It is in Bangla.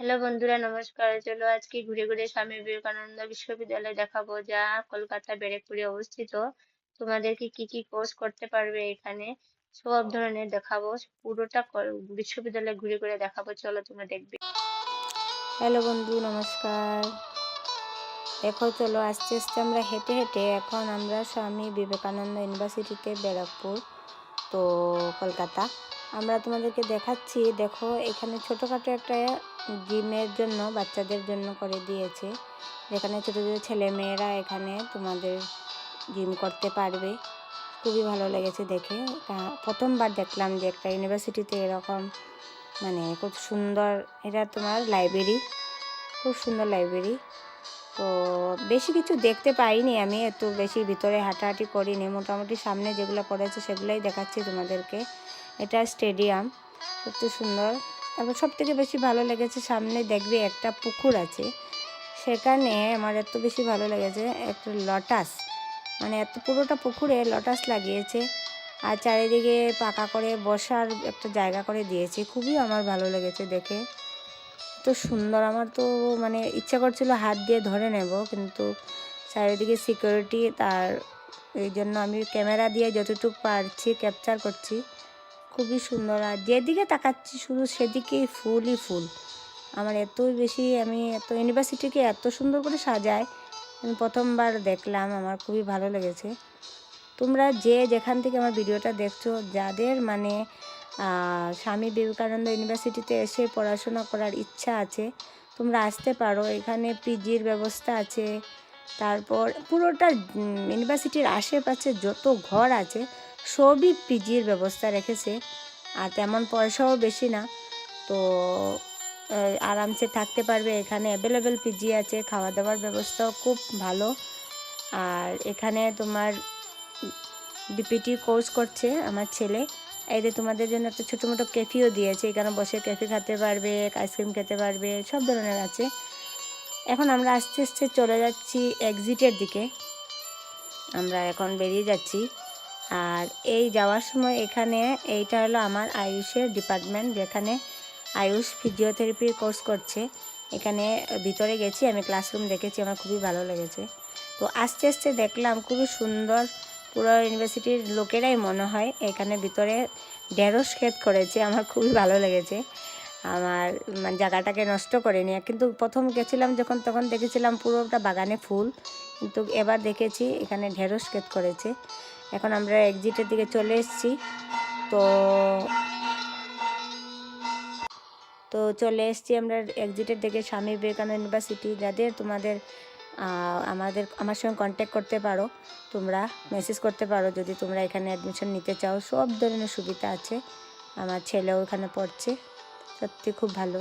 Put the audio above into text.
হ্যালো বন্ধুরা, নমস্কার। চলো আজকে ঘুরে ঘুরে স্বামী বিবেকানন্দ বিশ্ববিদ্যালয় দেখাবো, যা কলকাতা ব্যারাকপুরে অবস্থিত। তোমাদেরকে কি কি কোর্স করতে পারবে এখানে সব ধরনের দেখাবো। পুরোটা বিশ্ববিদ্যালয় ঘুরে ঘুরে দেখাবো, চলো তোমরা দেখবে। হ্যালো বন্ধু, নমস্কার। দেখো, চলো আস্তে আস্তে আমরা হেঁটে হেঁটে এখন আমরা স্বামী বিবেকানন্দ ইউনিভার্সিটিতে ব্যারাকপুর, তো কলকাতা আমরা তোমাদেরকে দেখাচ্ছি। দেখো, এখানে ছোটোখাটো একটা জিমের জন্য বাচ্চাদের জন্য করে দিয়েছে, যেখানে ছোটো ছোটো ছেলে মেয়েরা এখানে তোমাদের জিম করতে পারবে। খুবই ভালো লেগেছে দেখে। প্রথমবার দেখলাম যে একটা ইউনিভার্সিটিতে এরকম, মানে খুব সুন্দর। এটা তোমার লাইব্রেরি, খুব সুন্দর লাইব্রেরি। তো বেশি কিছু দেখতে পাইনি, আমি একটু বেশি ভিতরে হাঁটাহাঁটি করিনি, মোটামুটি সামনে যেগুলো করেছে সেগুলোই দেখাচ্ছি তোমাদেরকে। এটা স্টেডিয়াম, সত্যি সুন্দর। তারপর সব থেকে বেশি ভালো লেগেছে, সামনে দেখবে একটা পুকুর আছে, সেখানে আমার এত বেশি ভালো লেগেছে একটা লটাস, মানে এত পুরোটা পুকুরে লটাস লাগিয়েছে, আর চারিদিকে পাকা করে বসার একটা জায়গা করে দিয়েছে। খুবই আমার ভালো লেগেছে দেখে, তো সুন্দর। আমার তো মানে ইচ্ছা করছিল হাত দিয়ে ধরে নেব, কিন্তু চারিদিকে সিকিউরিটি, তার এই জন্য আমি ক্যামেরা দিয়ে যতটুকু পারছি ক্যাপচার করছি। খুবই সুন্দর, আর যেদিকে তাকাচ্ছি শুধু সেদিকেই ফুলই ফুল। আমার এতই বেশি, আমি এত ইউনিভার্সিটিকে এত সুন্দর করে সাজায় আমি প্রথমবার দেখলাম, আমার খুবই ভালো লেগেছে। তোমরা যে যেখান থেকে আমার ভিডিওটা দেখছো, যাদের মানে স্বামী বিবেকানন্দ ইউনিভার্সিটিতে এসে পড়াশোনা করার ইচ্ছা আছে, তোমরা আসতে পারো। এখানে পিজির ব্যবস্থা আছে, তারপর পুরোটা ইউনিভার্সিটির আশেপাশে যত ঘর আছে সবই পিজির ব্যবস্থা রেখেছে, আর তেমন পয়সাও বেশি না। তো আরামসে থাকতে পারবে। এখানে অ্যাভেলেবেল পিজি আছে, খাওয়া দাওয়ার ব্যবস্থাও খুব ভালো। আর এখানে তোমার বিপিটি কোর্স করছে আমার ছেলে, এতে তোমাদের জন্য একটা ছোটো মোটো ক্যাফেও দিয়েছে, এখানে বসে ক্যাফে খেতে পারবে, আইসক্রিম খেতে পারবে, সব ধরনের আছে। এখন আমরা আস্তে আস্তে চলে যাচ্ছি এক্সিটের দিকে, আমরা এখন বেরিয়ে যাচ্ছি। আর এই যাওয়ার সময় এখানে এইটা হলো আমার আয়ুষের ডিপার্টমেন্ট, যেখানে আয়ুষ ফিজিওথেরাপির কোর্স করছে। এখানে ভিতরে গেছি, আমি ক্লাসরুম দেখেছি, আমার খুবই ভালো লেগেছে। তো আস্তে আস্তে দেখলাম খুবই সুন্দর, পুরো ইউনিভার্সিটির লোকেরাই মনে হয় এখানে ভিতরে ঢেঁড়স ক্ষেত করেছে, আমার খুবই ভালো লেগেছে। আমার মানে জায়গাটাকে নষ্ট করেনি, কিন্তু প্রথম গেছিলাম যখন তখন দেখেছিলাম পুরোটা বাগানে ফুল, কিন্তু এবার দেখেছি এখানে ঢেঁড়স ক্ষেত করেছে। এখন আমরা এক্সিটের দিকে চলে এসেছি। তো তো চলে এসেছি আমরা এক্সিটের দিকে, স্বামী বিবেকানন্দ ইউনিভার্সিটি। যাদের তোমাদের আমার সঙ্গে কন্ট্যাক্ট করতে পারো, তোমরা মেসেজ করতে পারো যদি তোমরা এখানে অ্যাডমিশন নিতে চাও। সব ধরনের সুবিধা আছে, আমার ছেলেও এখানে পড়ছে, সত্যি খুব ভালো।